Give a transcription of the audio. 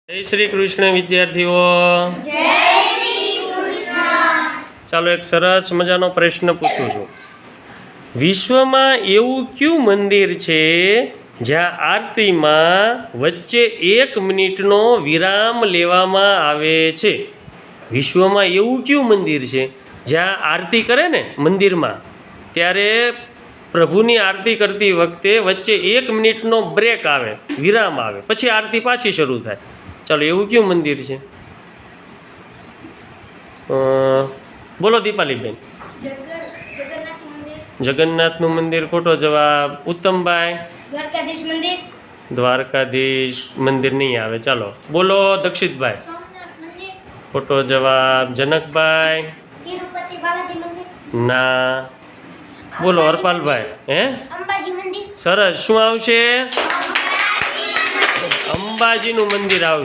જય શ્રી કૃષ્ણ વિદ્યાર્થીઓ. ચાલો એક સરસ મજાનો પ્રશ્ન પૂછું છું. વિશ્વમાં એવું કયું મંદિર છે જ્યાં આરતીમાં વચ્ચે 1 મિનિટનો વિરામ લેવામાં આવે છે? વિશ્વમાં એવું કયું મંદિર છે જ્યાં આરતી કરે ને મંદિરમાં ત્યારે પ્રભુની આરતી કરતી વખતે વચ્ચે 1 મિનિટનો બ્રેક આવે, વિરામ આવે, પછી આરતી પાછી શરૂ થાય? ચાલો એવું કયું મંદિર છે? બોલો દીપાલીબેન. જગન્નાથનું મંદિર ખોટો જવાબ. ઉત્તમભાઈ? દ્વારકાધીશ મંદિર. દ્વારકાધીશ મંદિર નહીં આવે. ચાલો બોલો દક્ષિતભાઈ. સોમનાથ મંદિર. ખોટો જવાબ. જનકભાઈ? તિરુપતિ બાલાજી મંદિર. ના. બોલો હરપાલભાઈ. અંબાજી મંદિર. સરસ. શું આવશે? અંબાજીનું મંદિર આવશે.